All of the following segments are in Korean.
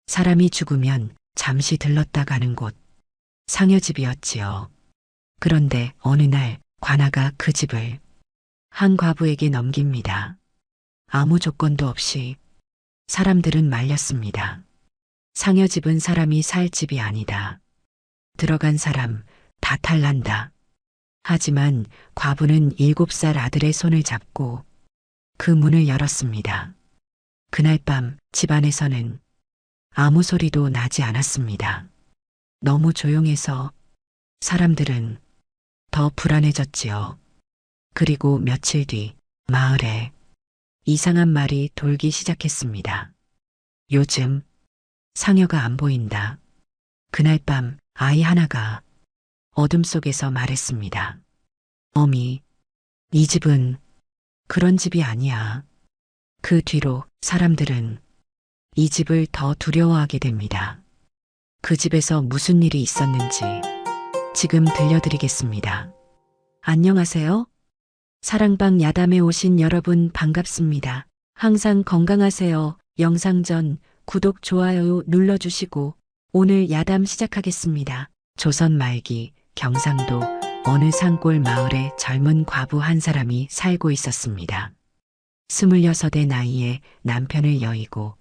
사람이 죽으면 잠시 들렀다 가는 곳, 상여집이었지요. 그런데 어느 날 관아가 그 집을 한 과부에게 넘깁니다. 아무 조건도 없이. 사람들은 말렸습니다. 상여집은 사람이 살 집이 아니다. 들어간 사람 다 탈난다. 하지만 과부는 7살 아들의 손을 잡고 그 문을 열었습니다. 그날 밤 집안에서는 아무 소리도 나지 않았습니다. 너무 조용해서 사람들은 더 불안해졌지요. 그리고 며칠 뒤 마을에 이상한 말이 돌기 시작했습니다. 요즘 상여가 안 보인다. 그날 밤 아이 하나가 어둠 속에서 말했습니다. 어미, 이 집은 그런 집이 아니야. 그 뒤로 사람들은 이 집을 더 두려워하게 됩니다. 그 집에서 무슨 일이 있었는지 지금 들려드리겠습니다. 안녕하세요. 사랑방 야담에 오신 여러분 반갑습니다. 항상 건강하세요. 영상 전 구독, 좋아요 눌러주시고 오늘 야담 시작하겠습니다. 조선 말기 경상도 어느 산골 마을에 젊은 과부 한 사람이 살고 있었습니다. 26의 나이에 남편을 여의고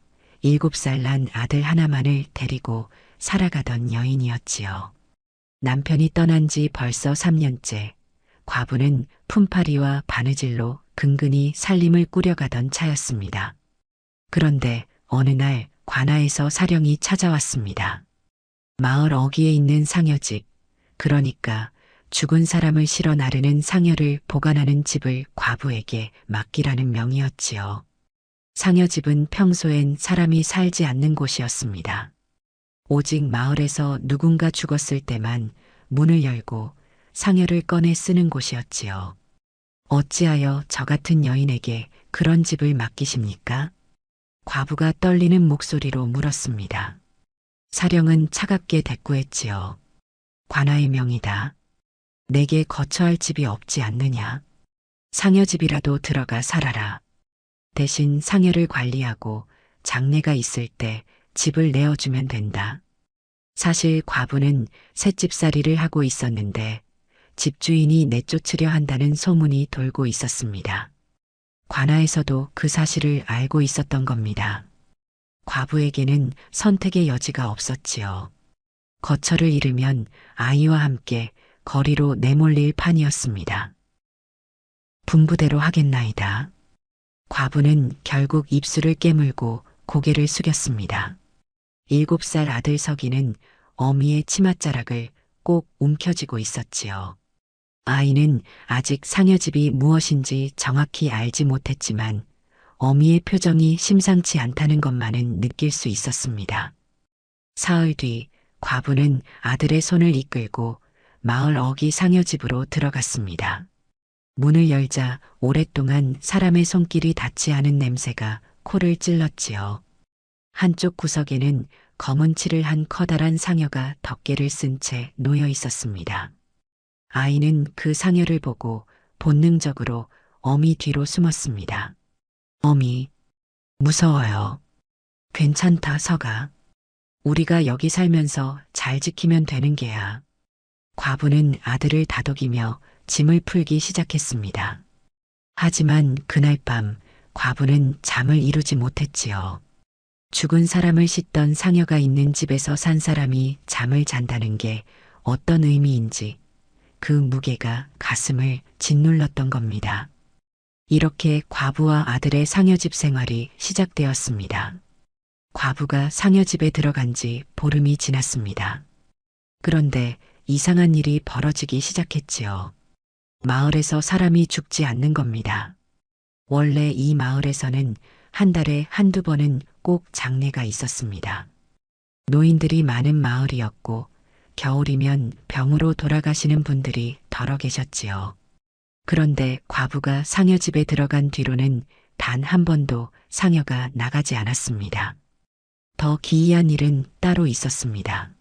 7살 난 아들 하나만을 데리고 살아가던 여인이었지요. 남편이 떠난 지 벌써 3년째. 과부는 품팔이와 바느질로 근근히 살림을 꾸려가던 차였습니다. 그런데 어느 날 관아에서 사령이 찾아왔습니다. 마을 어귀에 있는 상여집, 그러니까 죽은 사람을 실어 나르는 상여를 보관하는 집을 과부에게 맡기라는 명이었지요. 상여집은 평소엔 사람이 살지 않는 곳이었습니다. 오직 마을에서 누군가 죽었을 때만 문을 열고 상여를 꺼내 쓰는 곳이었지요. 어찌하여 저 같은 여인에게 그런 집을 맡기십니까? 과부가 떨리는 목소리로 물었습니다. 사령은 차갑게 대꾸했지요. 관아의 명이다. 내게 거처할 집이 없지 않느냐. 상여집이라도 들어가 살아라. 대신 상여를 관리하고 장례가 있을 때 집을 내어주면 된다. 사실 과부는 셋집살이를 하고 있었는데 집주인이 내쫓으려 한다는 소문이 돌고 있었습니다. 관아에서도 그 사실을 알고 있었던 겁니다. 과부에게는 선택의 여지가 없었지요. 거처를 잃으면 아이와 함께 거리로 내몰릴 판이었습니다. 분부대로 하겠나이다. 과부는 결국 입술을 깨물고 고개를 숙였습니다. 7살 아들 석이는 어미의 치맛자락을 꼭 움켜쥐고 있었지요. 아이는 아직 상여집이 무엇인지 정확히 알지 못했지만 어미의 표정이 심상치 않다는 것만은 느낄 수 있었습니다. 사흘 뒤 과부는 아들의 손을 이끌고 마을 어귀 상여집으로 들어갔습니다. 문을 열자 오랫동안 사람의 손길이 닿지 않은 냄새가 코를 찔렀지요. 한쪽 구석에는 검은 칠을 한 커다란 상여가 덮개를 쓴 채 놓여 있었습니다. 아이는 그 상여를 보고 본능적으로 어미 뒤로 숨었습니다. 어미, 무서워요. 괜찮다, 서가. 우리가 여기 살면서 잘 지키면 되는 게야. 과부는 아들을 다독이며 짐을 풀기 시작했습니다. 하지만 그날 밤 과부는 잠을 이루지 못했지요. 죽은 사람을 씻던 상여가 있는 집에서 산 사람이 잠을 잔다는 게 어떤 의미인지 그 무게가 가슴을 짓눌렀던 겁니다. 이렇게 과부와 아들의 상여집 생활이 시작되었습니다. 과부가 상여집에 들어간 지 보름이 지났습니다. 그런데 이상한 일이 벌어지기 시작했지요. 마을에서 사람이 죽지 않는 겁니다. 원래 이 마을에서는 한 달에 한두 번은 꼭 장례가 있었습니다. 노인들이 많은 마을이었고 겨울이면 병으로 돌아가시는 분들이 덜어 계셨지요. 그런데 과부가 상여집에 들어간 뒤로는 단 한 번도 상여가 나가지 않았습니다. 더 기이한 일은 따로 있었습니다.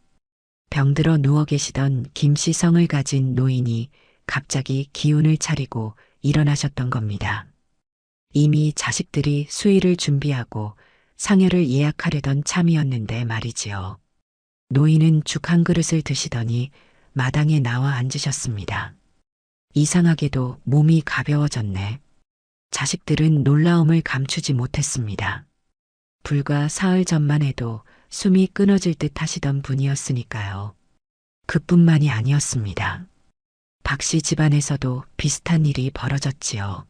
병들어 누워 계시던 김씨성을 가진 노인이 갑자기 기운을 차리고 일어나셨던 겁니다. 이미 자식들이 수의를 준비하고 상여를 예약하려던 참이었는데 말이지요. 노인은 죽 한 그릇을 드시더니 마당에 나와 앉으셨습니다. 이상하게도 몸이 가벼워졌네. 자식들은 놀라움을 감추지 못했습니다. 불과 사흘 전만 해도 숨이 끊어질 듯 하시던 분이었으니까요. 그뿐만이 아니었습니다. 박씨 집안에서도 비슷한 일이 벌어졌지요.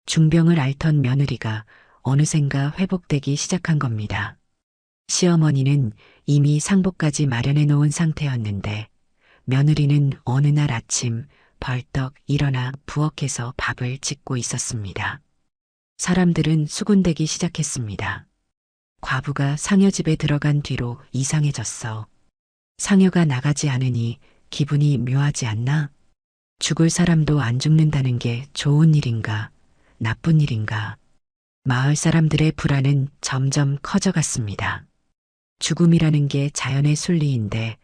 중병을 앓던 며느리가 어느샌가 회복되기 시작한 겁니다. 시어머니는 이미 상복까지 마련해 놓은 상태였는데 며느리는 어느 날 아침 벌떡 일어나 부엌에서 밥을 짓고 있었습니다. 사람들은 수군대기 시작했습니다. 과부가 상여 집에 들어간 뒤로 이상해졌어. 상여가 나가지 않으니 기분이 묘하지 않나? 죽을 사람도 안 죽는다는 게 좋은 일인가, 나쁜 일인가? 마을 사람들의 불안은 점점 커져갔습니다. 죽음이라는 게 자연의 순리인데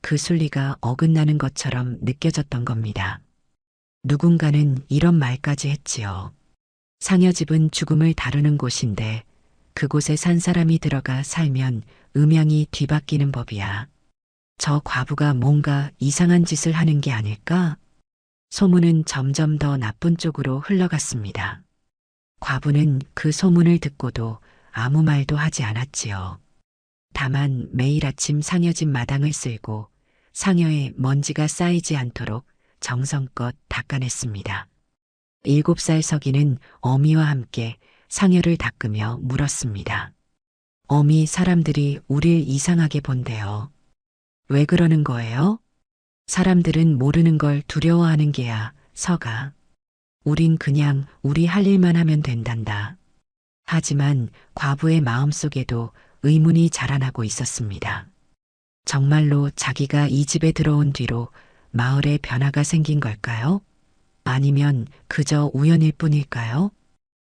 그 순리가 어긋나는 것처럼 느껴졌던 겁니다. 누군가는 이런 말까지 했지요. 상여 집은 죽음을 다루는 곳인데 그곳에 산 사람이 들어가 살면 음양이 뒤바뀌는 법이야. 저 과부가 뭔가 이상한 짓을 하는 게 아닐까? 소문은 점점 더 나쁜 쪽으로 흘러갔습니다. 과부는 그 소문을 듣고도 아무 말도 하지 않았지요. 다만 매일 아침 상여집 마당을 쓸고 상여에 먼지가 쌓이지 않도록 정성껏 닦아냈습니다. 7살 서기는 어미와 함께 상여를 닦으며 물었습니다. 어미, 사람들이 우릴 이상하게 본대요. 왜 그러는 거예요? 사람들은 모르는 걸 두려워하는 게야, 서가. 우린 그냥 우리 할 일만 하면 된단다. 하지만 과부의 마음속에도 의문이 자라나고 있었습니다. 정말로 자기가 이 집에 들어온 뒤로 마을에 변화가 생긴 걸까요? 아니면 그저 우연일 뿐일까요?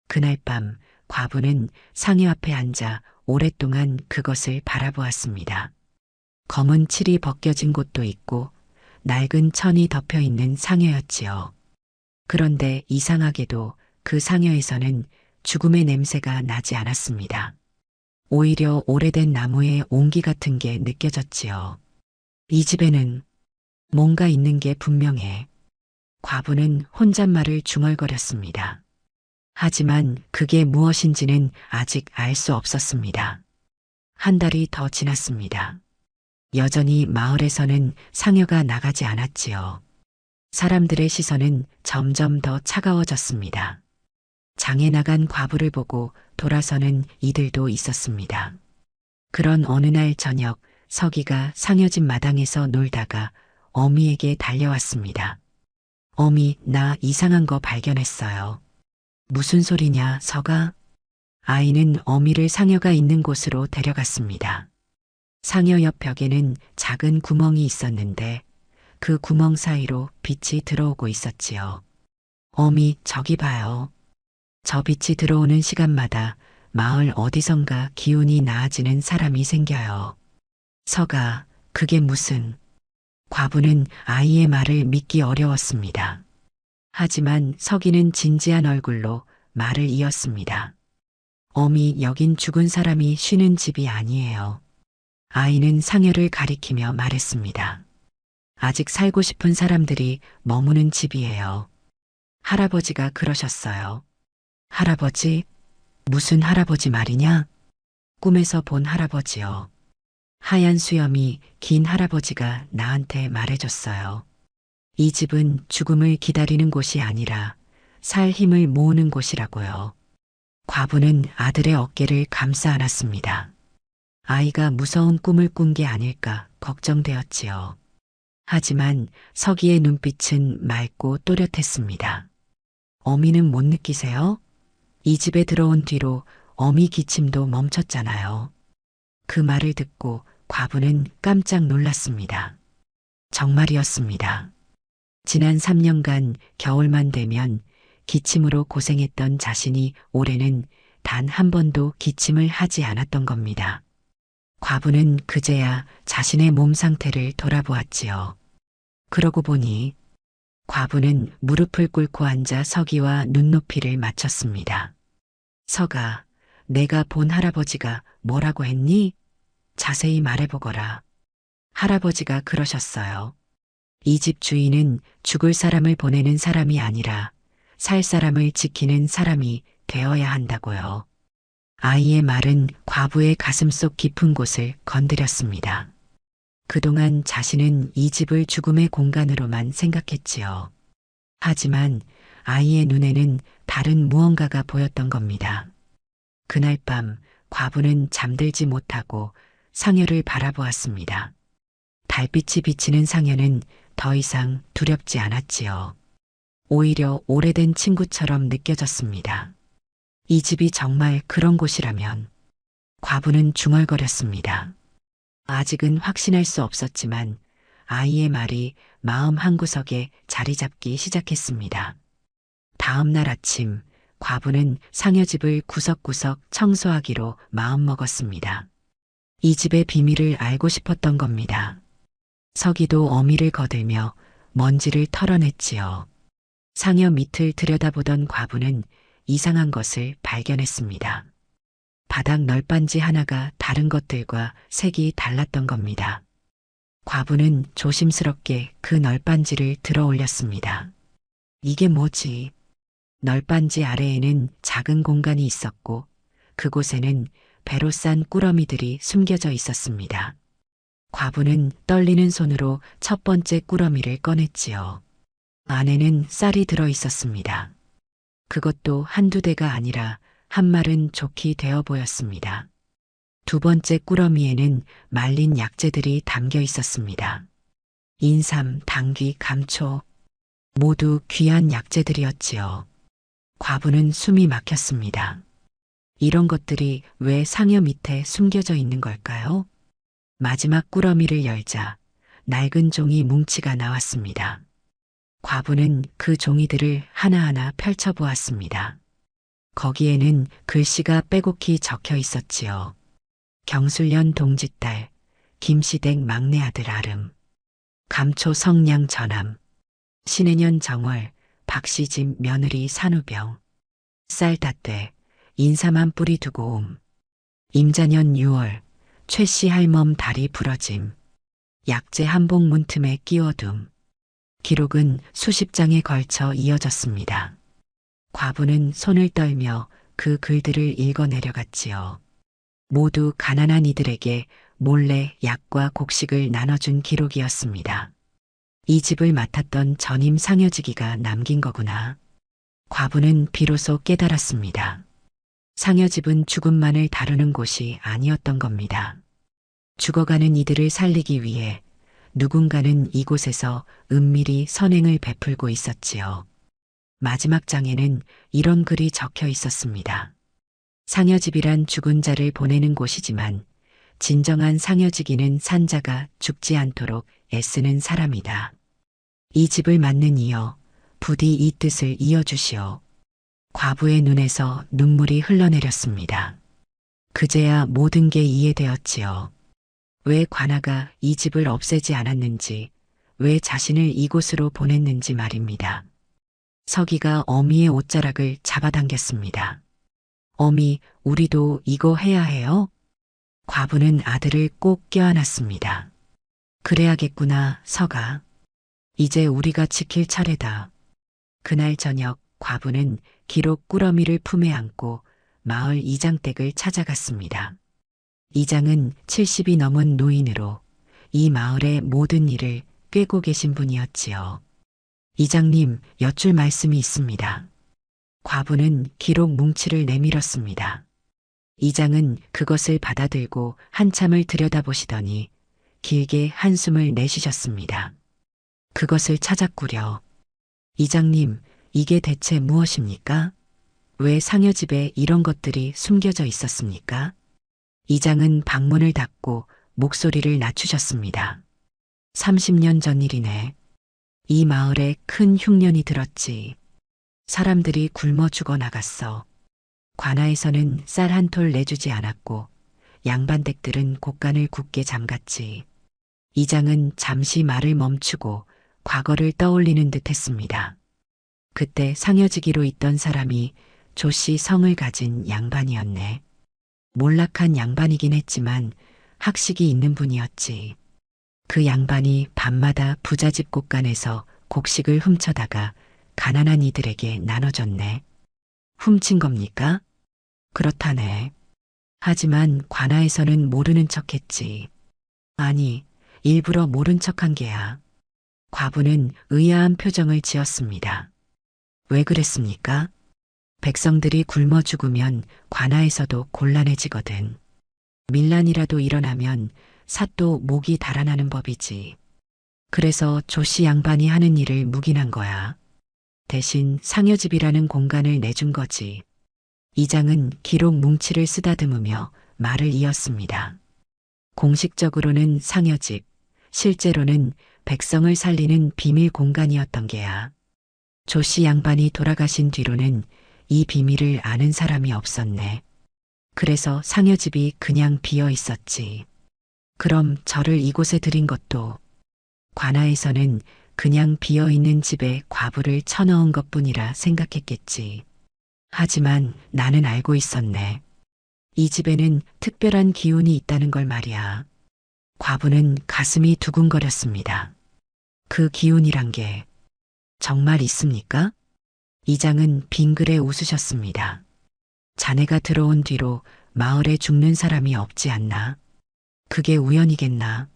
그날 밤 과부는 상여 앞에 앉아 오랫동안 그것을 바라보았습니다. 검은 칠이 벗겨진 곳도 있고 낡은 천이 덮여 있는 상여였지요. 그런데 이상하게도 그 상여에서는 죽음의 냄새가 나지 않았습니다. 오히려 오래된 나무의 온기 같은 게 느껴졌지요. 이 집에는 뭔가 있는 게 분명해. 과부는 혼잣말을 중얼거렸습니다. 하지만 그게 무엇인지는 아직 알 수 없었습니다. 한 달이 더 지났습니다. 여전히 마을에서는 상여가 나가지 않았지요. 사람들의 시선은 점점 더 차가워졌습니다. 장에 나간 과부를 보고 돌아서는 이들도 있었습니다. 그런 어느 날 저녁 서기가 상여집 마당에서 놀다가 어미에게 달려왔습니다. 어미, 나 이상한 거 발견했어요. 무슨 소리냐, 서가? 아이는 어미를 상여가 있는 곳으로 데려갔습니다. 상여 옆 벽에는 작은 구멍이 있었는데 그 구멍 사이로 빛이 들어오고 있었지요. 어미, 저기 봐요. 저 빛이 들어오는 시간마다 마을 어디선가 기운이 나아지는 사람이 생겨요. 서가, 그게 무슨... 과부는 아이의 말을 믿기 어려웠습니다. 하지만 서기는 진지한 얼굴로 말을 이었습니다. 어미, 여긴 죽은 사람이 쉬는 집이 아니에요. 아이는 상여를 가리키며 말했습니다. 아직 살고 싶은 사람들이 머무는 집이에요. 할아버지가 그러셨어요. 할아버지? 무슨 할아버지 말이냐? 꿈에서 본 할아버지요. 하얀 수염이 긴 할아버지가 나한테 말해줬어요. 이 집은 죽음을 기다리는 곳이 아니라 살 힘을 모으는 곳이라고요. 과부는 아들의 어깨를 감싸 안았습니다. 아이가 무서운 꿈을 꾼 게 아닐까 걱정되었지요. 하지만 서기의 눈빛은 맑고 또렷했습니다. 어미는 못 느끼세요? 이 집에 들어온 뒤로 어미 기침도 멈췄잖아요. 그 말을 듣고 과부는 깜짝 놀랐습니다. 정말이었습니다. 지난 3년간 겨울만 되면 기침으로 고생했던 자신이 올해는 단 한 번도 기침을 하지 않았던 겁니다. 과부는 그제야 자신의 몸 상태를 돌아보았지요. 그러고 보니 과부는 무릎을 꿇고 앉아 서기와 눈높이를 맞췄습니다. 서가, 내가 본 할아버지가 뭐라고 했니? 자세히 말해보거라. 할아버지가 그러셨어요. 이 집 주인은 죽을 사람을 보내는 사람이 아니라 살 사람을 지키는 사람이 되어야 한다고요. 아이의 말은 과부의 가슴속 깊은 곳을 건드렸습니다. 그동안 자신은 이 집을 죽음의 공간으로만 생각했지요. 하지만 아이의 눈에는 다른 무언가가 보였던 겁니다. 그날 밤 과부는 잠들지 못하고 상여를 바라보았습니다. 달빛이 비치는 상여는 더 이상 두렵지 않았지요. 오히려 오래된 친구처럼 느껴졌습니다. 이 집이 정말 그런 곳이라면. 과부는 중얼거렸습니다. 아직은 확신할 수 없었지만 아이의 말이 마음 한구석에 자리 잡기 시작했습니다. 다음 날 아침 과부는 상여집을 구석구석 청소하기로 마음먹었습니다. 이 집의 비밀을 알고 싶었던 겁니다. 서기도 어미를 거들며 먼지를 털어냈지요. 상여 밑을 들여다보던 과부는 이상한 것을 발견했습니다. 바닥 널빤지 하나가 다른 것들과 색이 달랐던 겁니다. 과부는 조심스럽게 그 널빤지를 들어 올렸습니다. 이게 뭐지? 널빤지 아래에는 작은 공간이 있었고 그곳에는 배로 싼 꾸러미들이 숨겨져 있었습니다. 과부는 떨리는 손으로 첫 번째 꾸러미를 꺼냈지요. 안에는 쌀이 들어 있었습니다. 그것도 한두 대가 아니라 한 말은 좋게 되어 보였습니다. 두 번째 꾸러미에는 말린 약재들이 담겨 있었습니다. 인삼, 당귀, 감초, 모두 귀한 약재들이었지요. 과부는 숨이 막혔습니다. 이런 것들이 왜 상여 밑에 숨겨져 있는 걸까요? 마지막 꾸러미를 열자 낡은 종이 뭉치가 나왔습니다. 과부는 그 종이들을 하나하나 펼쳐보았습니다. 거기에는 글씨가 빼곡히 적혀 있었지요. 경술련 동지딸, 김시댁 막내 아들 아름, 감초 성냥 전함, 신해년 정월, 박시집 며느리 산우병, 쌀다떼, 인삼한 뿌리 두고 옴, 임자년 6월, 최씨 할멈 다리 부러짐, 약재 한복 문틈에 끼워둠. 기록은 수십 장에 걸쳐 이어졌습니다. 과부는 손을 떨며 그 글들을 읽어 내려갔지요. 모두 가난한 이들에게 몰래 약과 곡식을 나눠준 기록이었습니다. 이 집을 맡았던 전임 상여지기가 남긴 거구나. 과부는 비로소 깨달았습니다. 상여집은 죽음만을 다루는 곳이 아니었던 겁니다. 죽어가는 이들을 살리기 위해 누군가는 이곳에서 은밀히 선행을 베풀고 있었지요. 마지막 장에는 이런 글이 적혀 있었습니다. 상여집이란 죽은 자를 보내는 곳이지만 진정한 상여지기는 산자가 죽지 않도록 애쓰는 사람이다. 이 집을 맡는 이여 부디 이 뜻을 이어주시오. 과부의 눈에서 눈물이 흘러내렸습니다. 그제야 모든 게 이해되었지요. 왜 관아가 이 집을 없애지 않았는지, 왜 자신을 이곳으로 보냈는지 말입니다. 서기가 어미의 옷자락을 잡아당겼습니다. 어미, 우리도 이거 해야 해요? 과부는 아들을 꼭 껴안았습니다. 그래야겠구나, 서가. 이제 우리가 지킬 차례다. 그날 저녁 과부는 기록 꾸러미를 품에 안고 마을 이장댁을 찾아갔습니다. 이장은 70이 넘은 노인으로 이 마을의 모든 일을 꿰고 계신 분이었지요. 이장님, 여쭐 말씀이 있습니다. 과부는 기록 뭉치를 내밀었습니다. 이장은 그것을 받아들고 한참을 들여다보시더니 길게 한숨을 내쉬셨습니다. 그것을 찾았구려. 이장님, 이게 대체 무엇입니까? 왜 상여집에 이런 것들이 숨겨져 있었습니까? 이장은 방문을 닫고 목소리를 낮추셨습니다. 30년 전 일이네. 이 마을에 큰 흉년이 들었지. 사람들이 굶어 죽어 나갔어. 관아에서는 쌀 한 톨 내주지 않았고 양반댁들은 곡간을 굳게 잠갔지. 이장은 잠시 말을 멈추고 과거를 떠올리는 듯 했습니다. 그때 상여지기로 있던 사람이 조씨 성을 가진 양반이었네. 몰락한 양반이긴 했지만 학식이 있는 분이었지. 그 양반이 밤마다 부잣집 곳간에서 곡식을 훔쳐다가 가난한 이들에게 나눠줬네. 훔친 겁니까? 그렇다네. 하지만 관아에서는 모르는 척했지. 아니, 일부러 모른 척한 게야. 과부는 의아한 표정을 지었습니다. 왜 그랬습니까? 백성들이 굶어 죽으면 관아에서도 곤란해지거든. 밀란이라도 일어나면 삿도 목이 달아나는 법이지. 그래서 조씨 양반이 하는 일을 묵인한 거야. 대신 상여집이라는 공간을 내준 거지. 이장은 기록 뭉치를 쓰다듬으며 말을 이었습니다. 공식적으로는 상여집, 실제로는 백성을 살리는 비밀 공간이었던 게야. 조씨 양반이 돌아가신 뒤로는 이 비밀을 아는 사람이 없었네. 그래서 상여집이 그냥 비어 있었지. 그럼 저를 이곳에 들인 것도 관아에서는 그냥 비어 있는 집에 과부를 쳐넣은 것뿐이라 생각했겠지. 하지만 나는 알고 있었네. 이 집에는 특별한 기운이 있다는 걸 말이야. 과부는 가슴이 두근거렸습니다. 그 기운이란 게 정말 있습니까? 이장은 빙그레 웃으셨습니다. 자네가 들어온 뒤로 마을에 죽는 사람이 없지 않나? 그게 우연이겠나?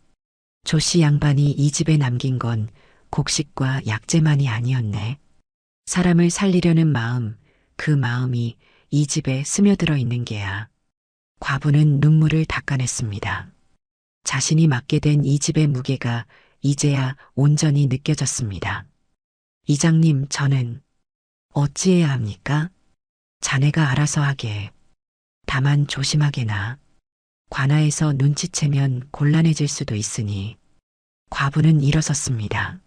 조씨 양반이 이 집에 남긴 건 곡식과 약재만이 아니었네. 사람을 살리려는 마음, 그 마음이 이 집에 스며들어 있는 게야. 과부는 눈물을 닦아냈습니다. 자신이 맡게 된 이 집의 무게가 이제야 온전히 느껴졌습니다. 이장님, 저는 어찌해야 합니까? 자네가 알아서 하게. 다만 조심하게나. 관아에서 눈치채면 곤란해질 수도 있으니. 과부는 일어섰습니다.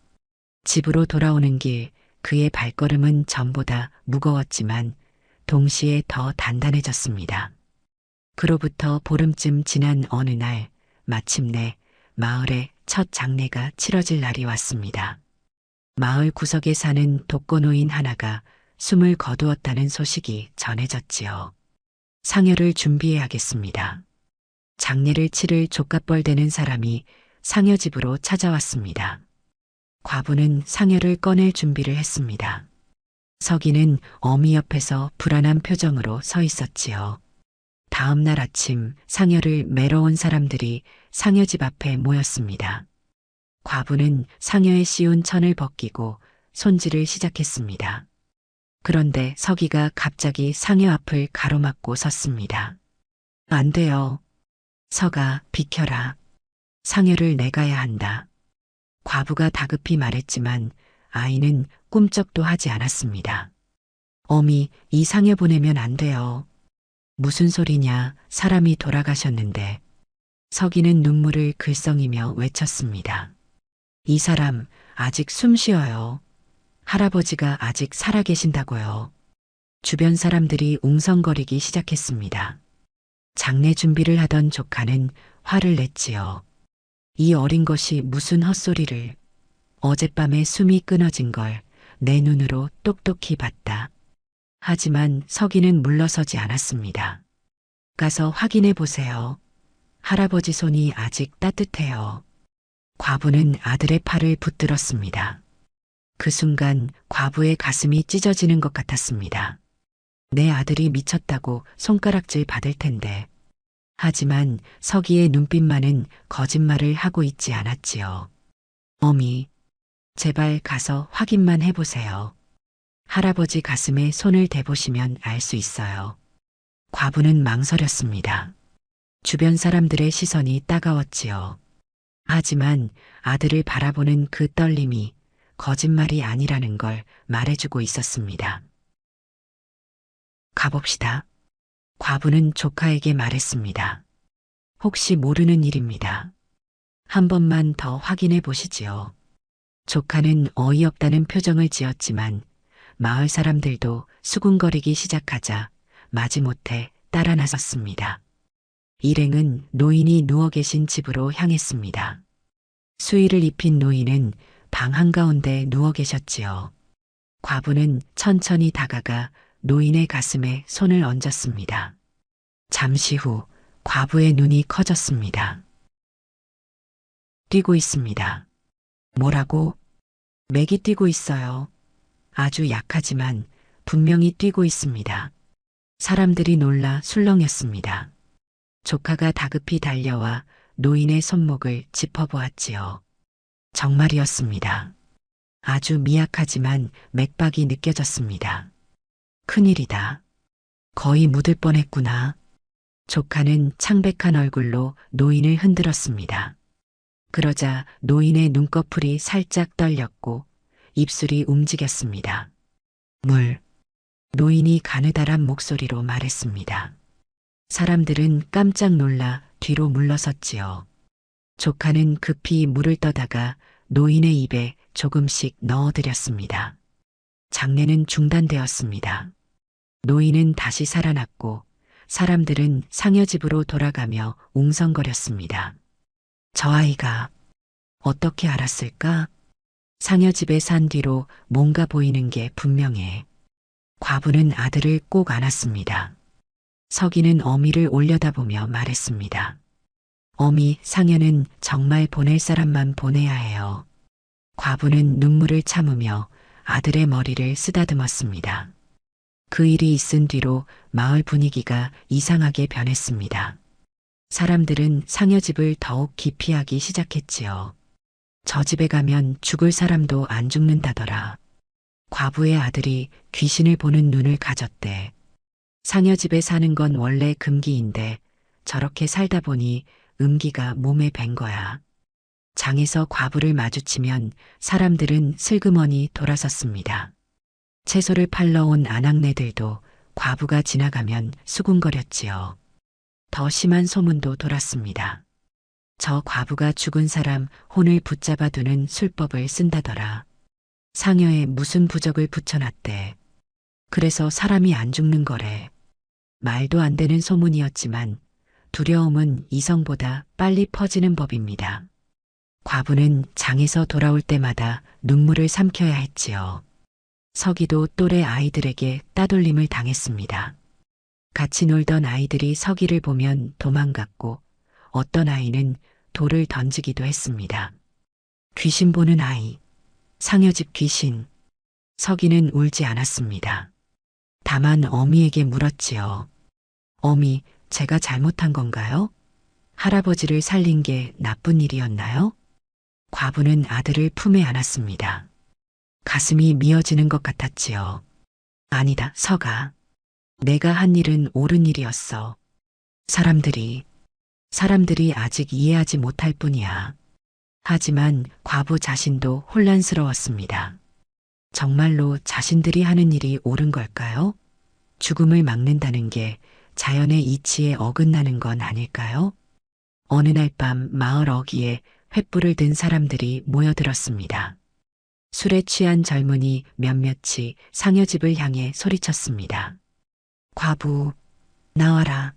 집으로 돌아오는 길 그의 발걸음은 전보다 무거웠지만 동시에 더 단단해졌습니다. 그로부터 보름쯤 지난 어느 날 마침내 마을에 첫 장례가 치러질 날이 왔습니다. 마을 구석에 사는 독거노인 하나가 숨을 거두었다는 소식이 전해졌지요. 상여를 준비해야겠습니다. 장례를 치를 족갑벌 되는 사람이 상여 집으로 찾아왔습니다. 과부는 상여를 꺼낼 준비를 했습니다. 서기는 어미 옆에서 불안한 표정으로 서 있었지요. 다음 날 아침 상여를 매러 온 사람들이 상여 집 앞에 모였습니다. 과부는 상여의 씌운 천을 벗기고 손질을 시작했습니다. 그런데 서기가 갑자기 상여 앞을 가로막고 섰습니다. 안 돼요. 서가, 비켜라. 상여를 내가야 한다. 과부가 다급히 말했지만 아이는 꿈쩍도 하지 않았습니다. 어미, 이 상여 보내면 안 돼요. 무슨 소리냐, 사람이 돌아가셨는데. 서기는 눈물을 글썽이며 외쳤습니다. 이 사람 아직 숨 쉬어요. 할아버지가 아직 살아계신다고요. 주변 사람들이 웅성거리기 시작했습니다. 장례 준비를 하던 조카는 화를 냈지요. 이 어린 것이 무슨 헛소리를. 어젯밤에 숨이 끊어진 걸 내 눈으로 똑똑히 봤다. 하지만 서기는 물러서지 않았습니다. 가서 확인해 보세요. 할아버지 손이 아직 따뜻해요. 과부는 아들의 팔을 붙들었습니다. 그 순간 과부의 가슴이 찢어지는 것 같았습니다. 내 아들이 미쳤다고 손가락질 받을 텐데. 하지만 서기의 눈빛만은 거짓말을 하고 있지 않았지요. 어미, 제발 가서 확인만 해보세요. 할아버지 가슴에 손을 대보시면 알 수 있어요. 과부는 망설였습니다. 주변 사람들의 시선이 따가웠지요. 하지만 아들을 바라보는 그 떨림이 거짓말이 아니라는 걸 말해주고 있었습니다. 가봅시다. 과부는 조카에게 말했습니다. 혹시 모르는 일입니다. 한 번만 더 확인해 보시지요. 조카는 어이없다는 표정을 지었지만 마을 사람들도 수군거리기 시작하자 마지못해 따라 나섰습니다. 일행은 노인이 누워 계신 집으로 향했습니다. 수의를 입힌 노인은 방 한가운데 누워 계셨지요. 과부는 천천히 다가가 노인의 가슴에 손을 얹었습니다. 잠시 후 과부의 눈이 커졌습니다. 뛰고 있습니다. 뭐라고? 맥이 뛰고 있어요. 아주 약하지만 분명히 뛰고 있습니다. 사람들이 놀라 술렁였습니다. 조카가 다급히 달려와 노인의 손목을 짚어보았지요. 정말이었습니다. 아주 미약하지만 맥박이 느껴졌습니다. 큰일이다. 거의 묻을 뻔했구나. 조카는 창백한 얼굴로 노인을 흔들었습니다. 그러자 노인의 눈꺼풀이 살짝 떨렸고 입술이 움직였습니다. 물. 노인이 가느다란 목소리로 말했습니다. 사람들은 깜짝 놀라 뒤로 물러섰지요. 조카는 급히 물을 떠다가 노인의 입에 조금씩 넣어드렸습니다. 장례는 중단되었습니다. 노인은 다시 살아났고 사람들은 상여집으로 돌아가며 웅성거렸습니다. 저 아이가 어떻게 알았을까? 상여집에 산 뒤로 뭔가 보이는 게 분명해. 과부는 아들을 꼭 안았습니다. 서기는 어미를 올려다보며 말했습니다. 어미, 상여는 정말 보낼 사람만 보내야 해요. 과부는 눈물을 참으며 아들의 머리를 쓰다듬었습니다. 그 일이 있은 뒤로 마을 분위기가 이상하게 변했습니다. 사람들은 상여집을 더욱 기피하기 시작했지요. 저 집에 가면 죽을 사람도 안 죽는다더라. 과부의 아들이 귀신을 보는 눈을 가졌대. 상여집에 사는 건 원래 금기인데 저렇게 살다 보니 음기가 몸에 밴 거야. 장에서 과부를 마주치면 사람들은 슬그머니 돌아섰습니다. 채소를 팔러 온 아낙네들도 과부가 지나가면 수군거렸지요. 더 심한 소문도 돌았습니다. 저 과부가 죽은 사람 혼을 붙잡아 두는 술법을 쓴다더라. 상여에 무슨 부적을 붙여놨대. 그래서 사람이 안 죽는 거래. 말도 안 되는 소문이었지만 두려움은 이성보다 빨리 퍼지는 법입니다. 과부는 장에서 돌아올 때마다 눈물을 삼켜야 했지요. 서기도 또래 아이들에게 따돌림을 당했습니다. 같이 놀던 아이들이 서기를 보면 도망갔고 어떤 아이는 돌을 던지기도 했습니다. 귀신 보는 아이, 상여집 귀신. 서기는 울지 않았습니다. 다만 어미에게 물었지요. 어미, 제가 잘못한 건가요? 할아버지를 살린 게 나쁜 일이었나요? 과부는 아들을 품에 안았습니다. 가슴이 미어지는 것 같았지요. 아니다, 서가. 내가 한 일은 옳은 일이었어. 사람들이 아직 이해하지 못할 뿐이야. 하지만 과부 자신도 혼란스러웠습니다. 정말로 자신들이 하는 일이 옳은 걸까요? 죽음을 막는다는 게 자연의 이치에 어긋나는 건 아닐까요? 어느 날 밤 마을 어귀에 횃불을 든 사람들이 모여들었습니다. 술에 취한 젊은이 몇몇이 상여집을 향해 소리쳤습니다. 과부, 나와라.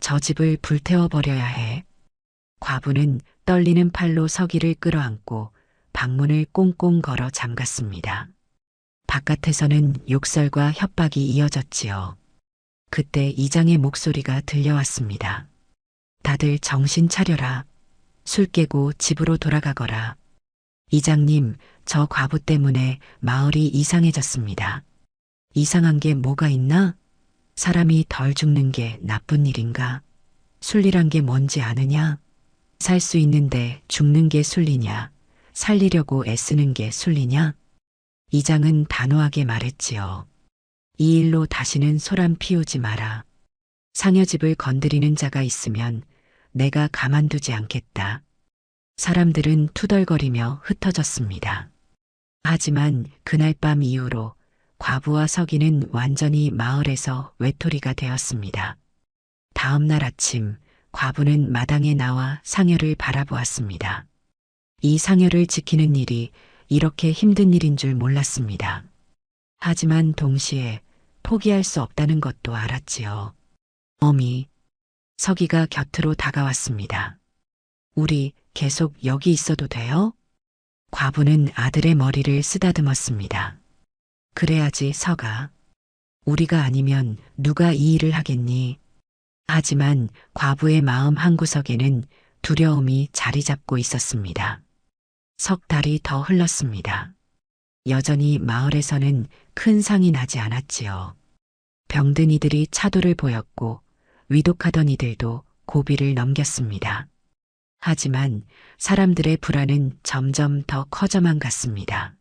저 집을 불태워버려야 해. 과부는 떨리는 팔로 서기를 끌어안고 방문을 꽁꽁 걸어 잠갔습니다. 바깥에서는 욕설과 협박이 이어졌지요. 그때 이장의 목소리가 들려왔습니다. 다들 정신 차려라. 술 깨고 집으로 돌아가거라. 이장님, 저 과부 때문에 마을이 이상해졌습니다. 이상한 게 뭐가 있나? 사람이 덜 죽는 게 나쁜 일인가? 순리란 게 뭔지 아느냐? 살 수 있는데 죽는 게 순리냐? 살리려고 애쓰는 게 순리냐? 이장은 단호하게 말했지요. 이 일로 다시는 소란 피우지 마라. 상여집을 건드리는 자가 있으면 내가 가만두지 않겠다. 사람들은 투덜거리며 흩어졌습니다. 하지만 그날 밤 이후로 과부와 서기는 완전히 마을에서 외톨이가 되었습니다. 다음 날 아침 과부는 마당에 나와 상여를 바라보았습니다. 이 상여를 지키는 일이 이렇게 힘든 일인 줄 몰랐습니다. 하지만 동시에 포기할 수 없다는 것도 알았지요. 어미, 서기가 곁으로 다가왔습니다. 우리 계속 여기 있어도 돼요? 과부는 아들의 머리를 쓰다듬었습니다. 그래야지 서가. 우리가 아니면 누가 이 일을 하겠니? 하지만 과부의 마음 한구석에는 두려움이 자리 잡고 있었습니다. 석 달이 더 흘렀습니다. 여전히 마을에서는 큰 상이 나지 않았지요. 병든 이들이 차도를 보였고 위독하던 이들도 고비를 넘겼습니다. 하지만 사람들의 불안은 점점 더 커져만 갔습니다.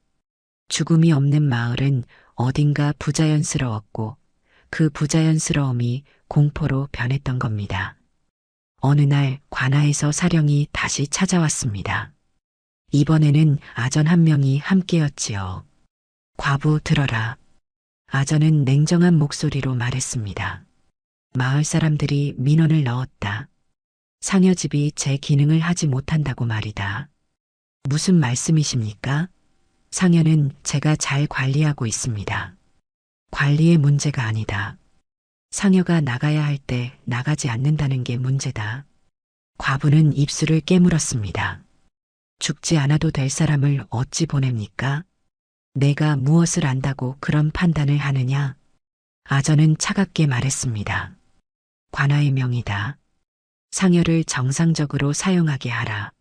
죽음이 없는 마을은 어딘가 부자연스러웠고 그 부자연스러움이 공포로 변했던 겁니다. 어느 날 관아에서 사령이 다시 찾아왔습니다. 이번에는 아전 한 명이 함께였지요. 과부 들어라. 아전은 냉정한 목소리로 말했습니다. 마을 사람들이 민원을 넣었다. 상여집이 제 기능을 하지 못한다고 말이다. 무슨 말씀이십니까? 상여는 제가 잘 관리하고 있습니다. 관리의 문제가 아니다. 상여가 나가야 할 때 나가지 않는다는 게 문제다. 과부는 입술을 깨물었습니다. 죽지 않아도 될 사람을 어찌 보냅니까? 내가 무엇을 안다고 그런 판단을 하느냐? 아전은 차갑게 말했습니다. 관아의 명이다. 상여를 정상적으로 사용하게 하라.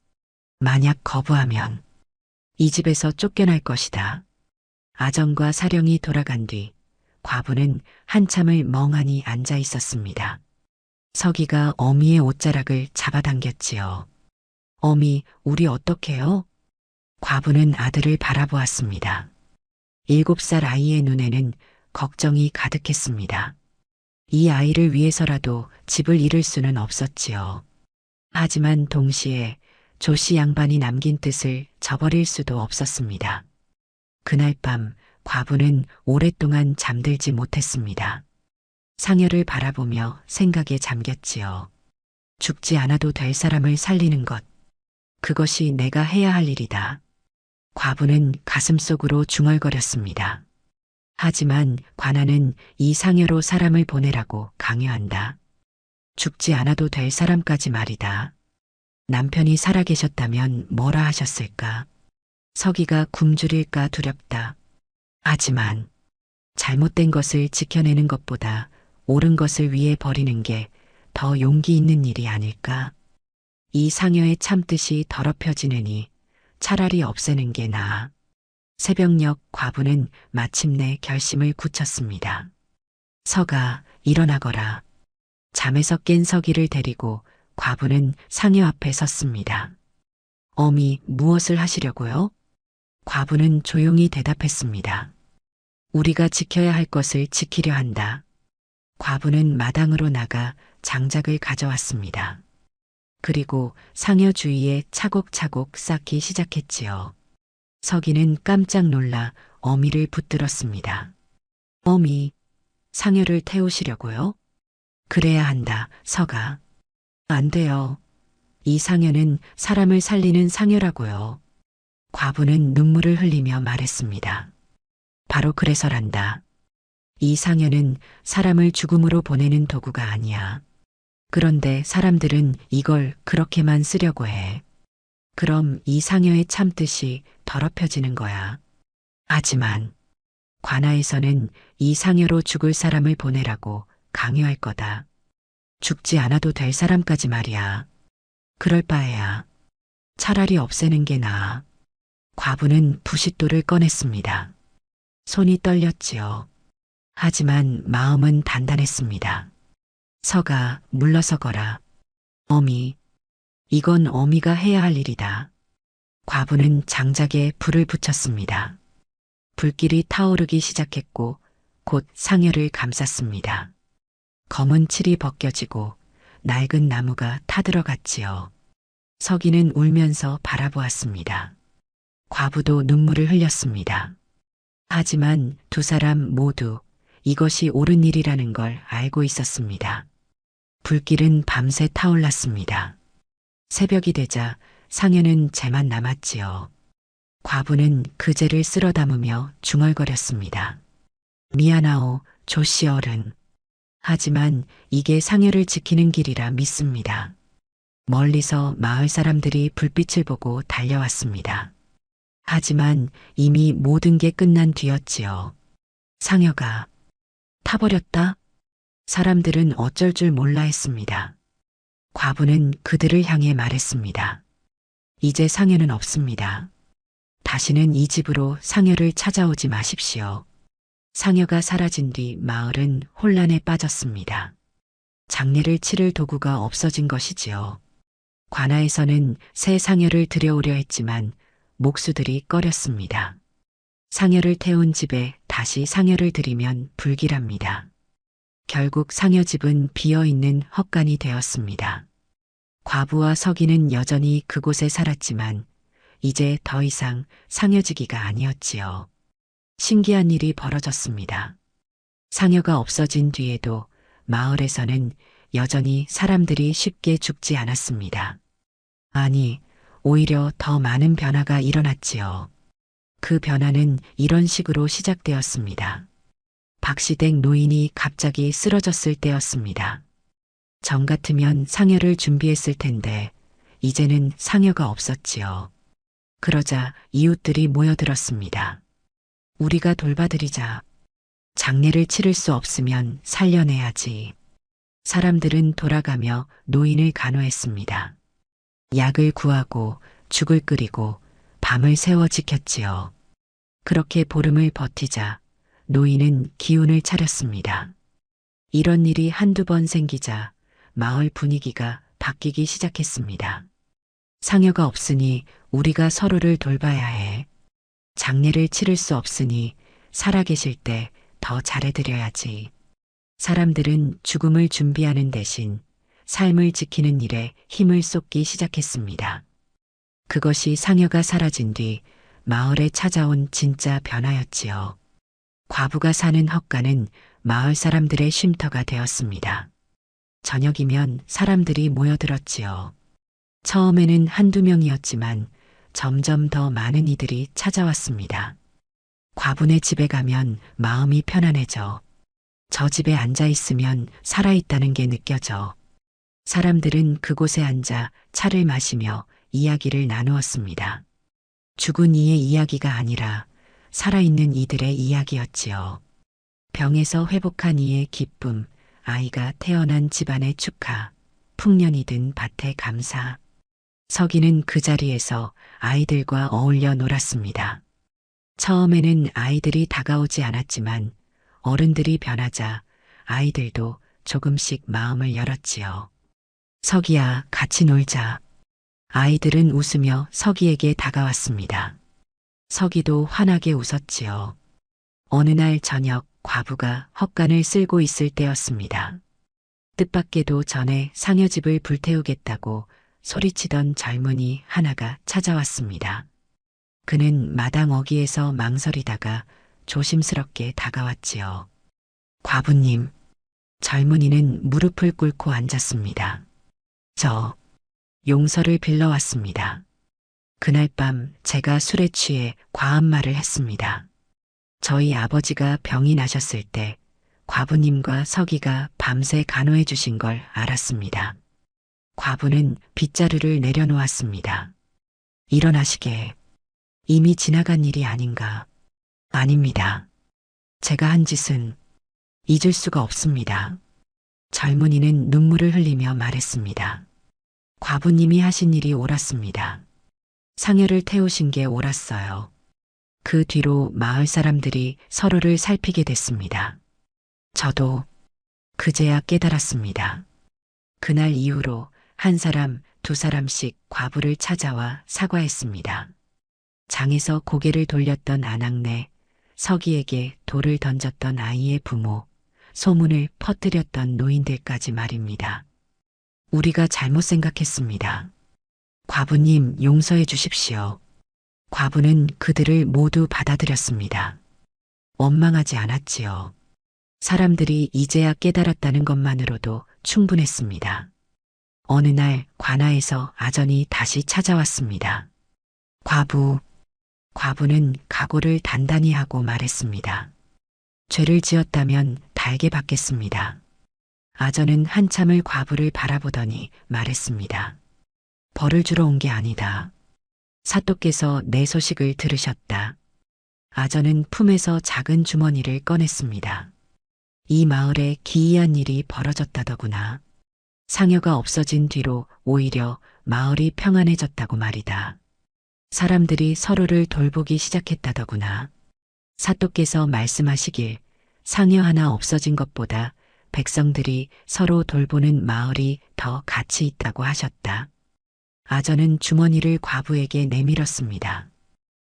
만약 거부하면 이 집에서 쫓겨날 것이다. 아전과 사령이 돌아간 뒤 과부는 한참을 멍하니 앉아 있었습니다. 서기가 어미의 옷자락을 잡아당겼지요. 어미, 우리 어떡해요? 과부는 아들을 바라보았습니다. 7살 아이의 눈에는 걱정이 가득했습니다. 이 아이를 위해서라도 집을 잃을 수는 없었지요. 하지만 동시에 조씨 양반이 남긴 뜻을 저버릴 수도 없었습니다. 그날 밤 과부는 오랫동안 잠들지 못했습니다. 상여를 바라보며 생각에 잠겼지요. 죽지 않아도 될 사람을 살리는 것. 그것이 내가 해야 할 일이다. 과부는 가슴속으로 중얼거렸습니다. 하지만 관아는 이 상여로 사람을 보내라고 강요한다. 죽지 않아도 될 사람까지 말이다. 남편이 살아계셨다면 뭐라 하셨을까? 서기가 굶주릴까 두렵다. 하지만 잘못된 것을 지켜내는 것보다 옳은 것을 위해 버리는 게 더 용기 있는 일이 아닐까? 이 상여의 참뜻이 더럽혀지느니 차라리 없애는 게 나아. 새벽녘 과부는 마침내 결심을 굳혔습니다. 서가, 일어나거라. 잠에서 깬 서기를 데리고 과부는 상여 앞에 섰습니다. 어미, 무엇을 하시려고요? 과부는 조용히 대답했습니다. 우리가 지켜야 할 것을 지키려 한다. 과부는 마당으로 나가 장작을 가져왔습니다. 그리고 상여 주위에 차곡차곡 쌓기 시작했지요. 서기는 깜짝 놀라 어미를 붙들었습니다. 어미, 상여를 태우시려고요? 그래야 한다, 서가. 안 돼요. 이 상여는 사람을 살리는 상여라고요. 과부는 눈물을 흘리며 말했습니다. 바로 그래서란다. 이 상여는 사람을 죽음으로 보내는 도구가 아니야. 그런데 사람들은 이걸 그렇게만 쓰려고 해. 그럼 이 상여의 참뜻이 더럽혀지는 거야. 하지만 관아에서는 이 상여로 죽을 사람을 보내라고 강요할 거다. 죽지 않아도 될 사람까지 말이야. 그럴 바에야 차라리 없애는 게 나아. 과부는 부싯돌을 꺼냈습니다. 손이 떨렸지요. 하지만 마음은 단단했습니다. 서가, 물러서거라. 어미, 이건 어미가 해야 할 일이다. 과부는 장작에 불을 붙였습니다. 불길이 타오르기 시작했고 곧 상여를 감쌌습니다. 검은 칠이 벗겨지고 낡은 나무가 타들어갔지요. 서기는 울면서 바라보았습니다. 과부도 눈물을 흘렸습니다. 하지만 두 사람 모두 이것이 옳은 일이라는 걸 알고 있었습니다. 불길은 밤새 타올랐습니다. 새벽이 되자 상여는 재만 남았지요. 과부는 그 재를 쓸어 담으며 중얼거렸습니다. 미안하오, 조씨 어른. 하지만 이게 상여를 지키는 길이라 믿습니다. 멀리서 마을 사람들이 불빛을 보고 달려왔습니다. 하지만 이미 모든 게 끝난 뒤였지요. 상여가 타버렸다? 사람들은 어쩔 줄 몰라 했습니다. 과부는 그들을 향해 말했습니다. 이제 상여는 없습니다. 다시는 이 집으로 상여를 찾아오지 마십시오. 상여가 사라진 뒤 마을은 혼란에 빠졌습니다. 장례를 치를 도구가 없어진 것이지요. 관아에서는 새 상여를 들여오려 했지만 목수들이 꺼렸습니다. 상여를 태운 집에 다시 상여를 들이면 불길합니다. 결국 상여집은 비어있는 헛간이 되었습니다. 과부와 서기는 여전히 그곳에 살았지만 이제 더 이상 상여지기가 아니었지요. 신기한 일이 벌어졌습니다. 상여가 없어진 뒤에도 마을에서는 여전히 사람들이 쉽게 죽지 않았습니다. 아니, 오히려 더 많은 변화가 일어났지요. 그 변화는 이런 식으로 시작되었습니다. 박시댁 노인이 갑자기 쓰러졌을 때였습니다. 정 같으면 상여를 준비했을 텐데 이제는 상여가 없었지요. 그러자 이웃들이 모여들었습니다. 우리가 돌봐드리자. 장례를 치를 수 없으면 살려내야지. 사람들은 돌아가며 노인을 간호했습니다. 약을 구하고 죽을 끓이고 밤을 새워 지켰지요. 그렇게 보름을 버티자 노인은 기운을 차렸습니다. 이런 일이 한두 번 생기자 마을 분위기가 바뀌기 시작했습니다. 상여가 없으니 우리가 서로를 돌봐야 해. 장례를 치를 수 없으니 살아계실 때 더 잘해드려야지. 사람들은 죽음을 준비하는 대신 삶을 지키는 일에 힘을 쏟기 시작했습니다. 그것이 상여가 사라진 뒤 마을에 찾아온 진짜 변화였지요. 과부가 사는 헛간은 마을 사람들의 쉼터가 되었습니다. 저녁이면 사람들이 모여들었지요. 처음에는 한두 명이었지만 점점 더 많은 이들이 찾아왔습니다. 과부네 집에 가면 마음이 편안해져. 저 집에 앉아 있으면 살아있다는 게 느껴져. 사람들은 그곳에 앉아 차를 마시며 이야기를 나누었습니다. 죽은 이의 이야기가 아니라 살아있는 이들의 이야기였지요. 병에서 회복한 이의 기쁨, 아이가 태어난 집안의 축하, 풍년이 든 밭의 감사. 서기는 그 자리에서 아이들과 어울려 놀았습니다. 처음에는 아이들이 다가오지 않았지만 어른들이 변하자 아이들도 조금씩 마음을 열었지요. 서기야, 같이 놀자. 아이들은 웃으며 서기에게 다가왔습니다. 서기도 환하게 웃었지요. 어느 날 저녁 과부가 헛간을 쓸고 있을 때였습니다. 뜻밖에도 전에 상여집을 불태우겠다고 소리치던 젊은이 하나가 찾아왔습니다. 그는 마당 어귀에서 망설이다가 조심스럽게 다가왔지요. 과부님, 젊은이는 무릎을 꿇고 앉았습니다. 저 용서를 빌러왔습니다. 그날 밤 제가 술에 취해 과한 말을 했습니다. 저희 아버지가 병이 나셨을 때 과부님과 서기가 밤새 간호해 주신 걸 알았습니다. 과부는 빗자루를 내려놓았습니다. 일어나시게. 이미 지나간 일이 아닌가. 아닙니다. 제가 한 짓은 잊을 수가 없습니다. 젊은이는 눈물을 흘리며 말했습니다. 과부님이 하신 일이 옳았습니다. 상여를 태우신 게 옳았어요. 그 뒤로 마을 사람들이 서로를 살피게 됐습니다. 저도 그제야 깨달았습니다. 그날 이후로 한 사람, 두 사람씩 과부를 찾아와 사과했습니다. 장에서 고개를 돌렸던 아낙네, 서기에게 돌을 던졌던 아이의 부모, 소문을 퍼뜨렸던 노인들까지 말입니다. 우리가 잘못 생각했습니다. 과부님 용서해 주십시오. 과부는 그들을 모두 받아들였습니다. 원망하지 않았지요. 사람들이 이제야 깨달았다는 것만으로도 충분했습니다. 어느 날 관아에서 아전이 다시 찾아왔습니다. 과부는 각오를 단단히 하고 말했습니다. 죄를 지었다면 달게 받겠습니다. 아전은 한참을 과부를 바라보더니 말했습니다. 벌을 주러 온 게 아니다. 사또께서 내 소식을 들으셨다. 아전은 품에서 작은 주머니를 꺼냈습니다. 이 마을에 기이한 일이 벌어졌다더구나. 상여가 없어진 뒤로 오히려 마을이 평안해졌다고 말이다. 사람들이 서로를 돌보기 시작했다더구나. 사또께서 말씀하시길 상여 하나 없어진 것보다 백성들이 서로 돌보는 마을이 더 가치 있다고 하셨다. 아전은 주머니를 과부에게 내밀었습니다.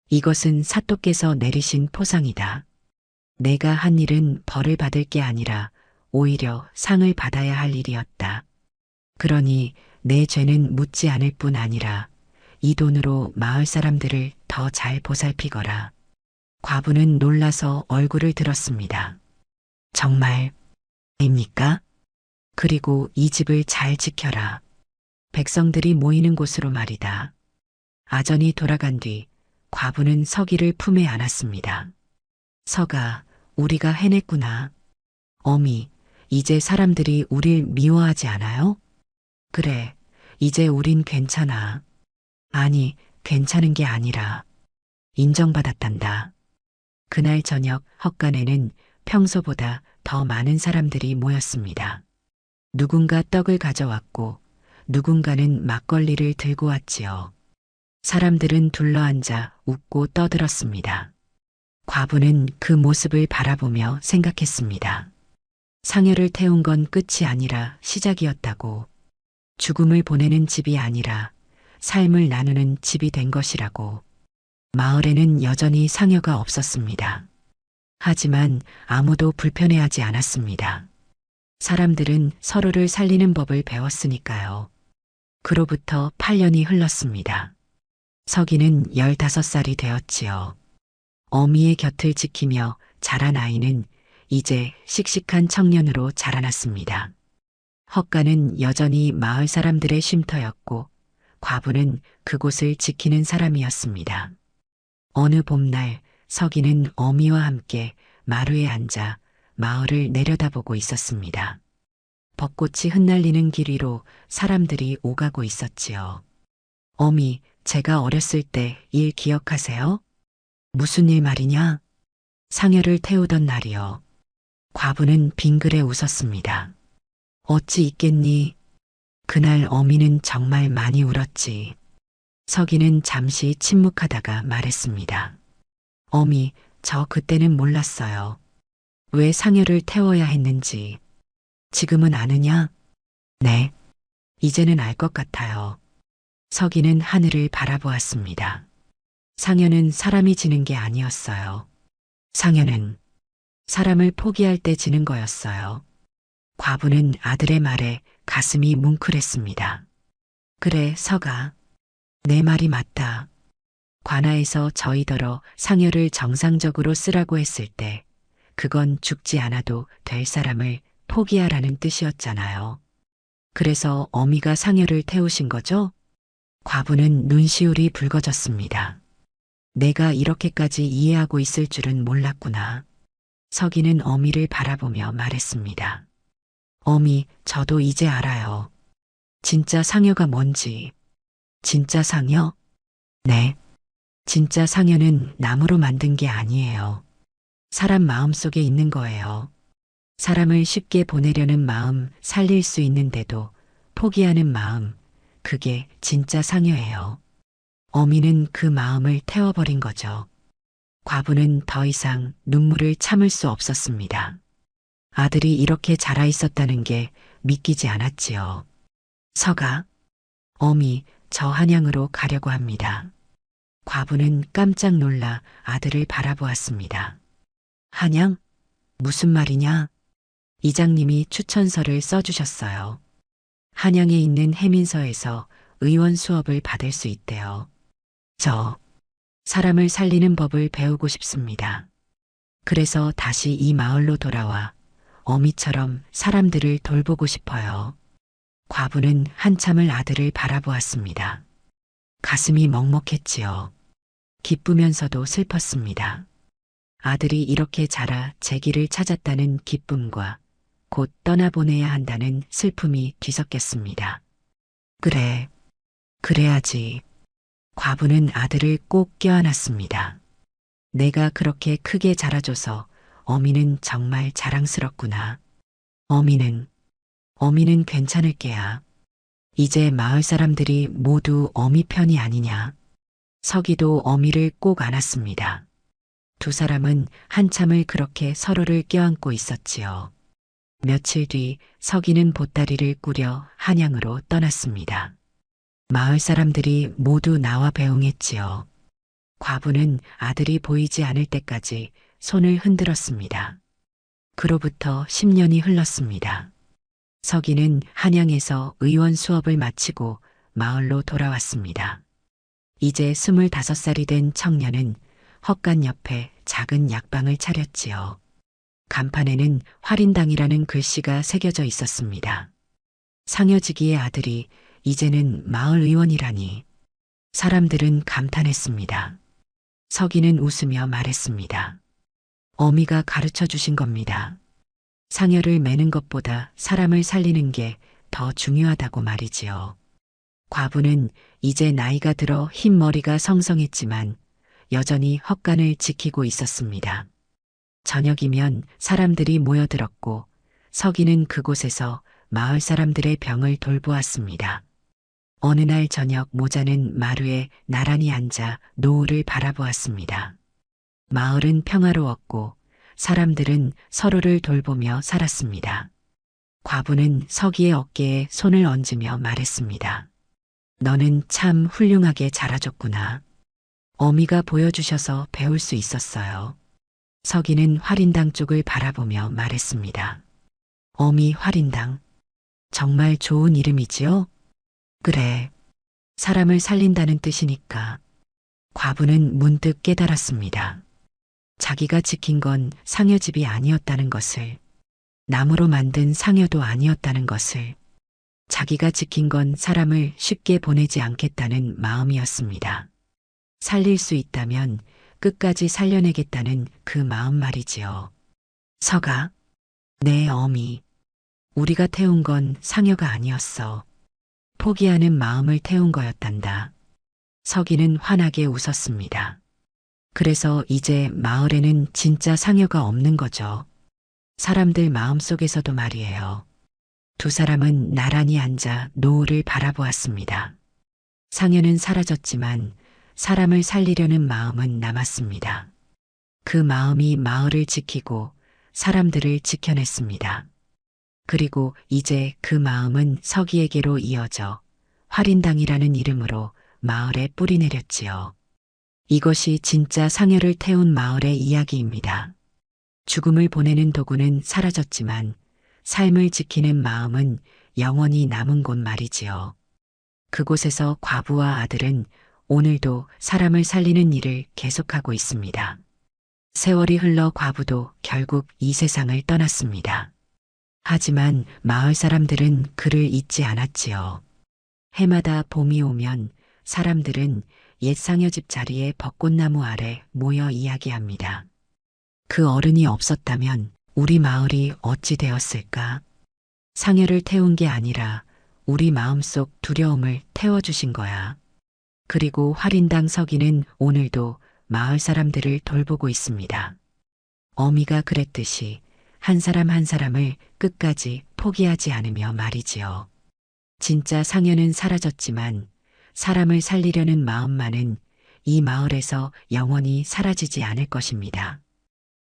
이것은 사또께서 내리신 포상이다. 내가 한 일은 벌을 받을 게 아니라 오히려 상을 받아야 할 일이었다. 그러니 내 죄는 묻지 않을 뿐 아니라 이 돈으로 마을 사람들을 더 잘 보살피거라. 과부는 놀라서 얼굴을 들었습니다. 정말 입니까? 그리고 이 집을 잘 지켜라. 백성들이 모이는 곳으로 말이다. 아전이 돌아간 뒤 과부는 서기를 품에 안았습니다. 서가, 우리가 해냈구나. 어미, 이제 사람들이 우릴 미워하지 않아요? 그래, 이제 우린 괜찮아. 아니, 괜찮은 게 아니라 인정받았단다. 그날 저녁 헛간에는 평소보다 더 많은 사람들이 모였습니다. 누군가 떡을 가져왔고 누군가는 막걸리를 들고 왔지요. 사람들은 둘러앉아 웃고 떠들었습니다. 과부는 그 모습을 바라보며 생각했습니다. 상여를 태운 건 끝이 아니라 시작이었다고. 죽음을 보내는 집이 아니라 삶을 나누는 집이 된 것이라고. 마을에는 여전히 상여가 없었습니다. 하지만 아무도 불편해하지 않았습니다. 사람들은 서로를 살리는 법을 배웠으니까요. 그로부터 8년이 흘렀습니다. 서기는 15살이 되었지요. 어미의 곁을 지키며 자란 아이는 이제 씩씩한 청년으로 자라났습니다. 헛간은 여전히 마을 사람들의 쉼터였고 과부는 그곳을 지키는 사람이었습니다. 어느 봄날 서기는 어미와 함께 마루에 앉아 마을을 내려다보고 있었습니다. 벚꽃이 흩날리는 길 위로 사람들이 오가고 있었지요. 어미, 제가 어렸을 때 일 기억하세요? 무슨 일 말이냐? 상여를 태우던 날이요. 과부는 빙그레 웃었습니다. 어찌 있겠니? 그날 어미는 정말 많이 울었지. 서기는 잠시 침묵하다가 말했습니다. 어미, 저 그때는 몰랐어요. 왜 상여를 태워야 했는지. 지금은 아느냐? 네. 이제는 알 것 같아요. 서기는 하늘을 바라보았습니다. 상여는 사람이 지는 게 아니었어요. 상여는 사람을 포기할 때 지는 거였어요. 과부는 아들의 말에 가슴이 뭉클했습니다. 그래, 서가. 내 말이 맞다. 관아에서 저희더러 상여를 정상적으로 쓰라고 했을 때 그건 죽지 않아도 될 사람을 포기하라는 뜻이었잖아요. 그래서 어미가 상여를 태우신 거죠? 과부는 눈시울이 붉어졌습니다. 내가 이렇게까지 이해하고 있을 줄은 몰랐구나. 서기는 어미를 바라보며 말했습니다. 어미, 저도 이제 알아요. 진짜 상여가 뭔지. 진짜 상여? 네. 진짜 상여는 나무로 만든 게 아니에요. 사람 마음 속에 있는 거예요. 사람을 쉽게 보내려는 마음 살릴 수 있는데도 포기하는 마음, 그게 진짜 상여예요. 어미는 그 마음을 태워버린 거죠. 과부는 더 이상 눈물을 참을 수 없었습니다. 아들이 이렇게 자라 있었다는 게 믿기지 않았지요. 서가, 어미, 저 한양으로 가려고 합니다. 과부는 깜짝 놀라 아들을 바라보았습니다. 한양? 무슨 말이냐? 이장님이 추천서를 써주셨어요. 한양에 있는 해민서에서 의원 수업을 받을 수 있대요. 저 사람을 살리는 법을 배우고 싶습니다. 그래서 다시 이 마을로 돌아와 어미처럼 사람들을 돌보고 싶어요. 과부는 한참을 아들을 바라보았습니다. 가슴이 먹먹했지요. 기쁘면서도 슬펐습니다. 아들이 이렇게 자라 제 길을 찾았다는 기쁨과 곧 떠나보내야 한다는 슬픔이 뒤섞였습니다. 그래, 그래야지. 과부는 아들을 꼭 껴안았습니다. 내가 그렇게 크게 자라줘서 어미는 정말 자랑스럽구나. 어미는 괜찮을 게야. 이제 마을 사람들이 모두 어미 편이 아니냐. 서기도 어미를 꼭 안았습니다. 두 사람은 한참을 그렇게 서로를 껴안고 있었지요. 며칠 뒤 서기는 보따리를 꾸려 한양으로 떠났습니다. 마을 사람들이 모두 나와 배웅했지요. 과부는 아들이 보이지 않을 때까지 손을 흔들었습니다. 그로부터 10년이 흘렀습니다. 서기는 한양에서 의원 수업을 마치고 마을로 돌아왔습니다. 이제 25살이 된 청년은 헛간 옆에 작은 약방을 차렸지요. 간판에는 활인당이라는 글씨가 새겨져 있었습니다. 상여지기의 아들이 이제는 마을 의원이라니. 사람들은 감탄했습니다. 서기는 웃으며 말했습니다. 어미가 가르쳐 주신 겁니다. 상여를 매는 것보다 사람을 살리는 게 더 중요하다고 말이지요. 과부는 이제 나이가 들어 흰 머리가 성성했지만 여전히 헛간을 지키고 있었습니다. 저녁이면 사람들이 모여들었고 서기는 그곳에서 마을 사람들의 병을 돌보았습니다. 어느 날 저녁 모자는 마루에 나란히 앉아 노을을 바라보았습니다. 마을은 평화로웠고 사람들은 서로를 돌보며 살았습니다. 과부는 서기의 어깨에 손을 얹으며 말했습니다. 너는 참 훌륭하게 자라줬구나. 어미가 보여주셔서 배울 수 있었어요. 서기는 활인당 쪽을 바라보며 말했습니다. 어미 활인당. 정말 좋은 이름이지요? 그래. 사람을 살린다는 뜻이니까. 과부는 문득 깨달았습니다. 자기가 지킨 건 상여집이 아니었다는 것을, 나무로 만든 상여도 아니었다는 것을, 자기가 지킨 건 사람을 쉽게 보내지 않겠다는 마음이었습니다. 살릴 수 있다면 끝까지 살려내겠다는 그 마음 말이지요. 서가, 내 어미. 우리가 태운 건 상여가 아니었어. 포기하는 마음을 태운 거였단다. 서기는 환하게 웃었습니다. 그래서 이제 마을에는 진짜 상여가 없는 거죠. 사람들 마음속에서도 말이에요. 두 사람은 나란히 앉아 노을을 바라보았습니다. 상여는 사라졌지만 사람을 살리려는 마음은 남았습니다. 그 마음이 마을을 지키고 사람들을 지켜냈습니다. 그리고 이제 그 마음은 서기에게로 이어져 활인당이라는 이름으로 마을에 뿌리내렸지요. 이것이 진짜 상여를 태운 마을의 이야기입니다. 죽음을 보내는 도구는 사라졌지만 삶을 지키는 마음은 영원히 남은 곳 말이지요. 그곳에서 과부와 아들은 오늘도 사람을 살리는 일을 계속하고 있습니다. 세월이 흘러 과부도 결국 이 세상을 떠났습니다. 하지만 마을 사람들은 그를 잊지 않았지요. 해마다 봄이 오면 사람들은 옛 상여집 자리에 벚꽃나무 아래 모여 이야기합니다. 그 어른이 없었다면 우리 마을이 어찌 되었을까? 상여를 태운 게 아니라 우리 마음속 두려움을 태워주신 거야. 그리고 활인당 서기는 오늘도 마을 사람들을 돌보고 있습니다. 어미가 그랬듯이 한 사람 한 사람을 끝까지 포기하지 않으며 말이지요. 진짜 상여는 사라졌지만 사람을 살리려는 마음만은 이 마을에서 영원히 사라지지 않을 것입니다.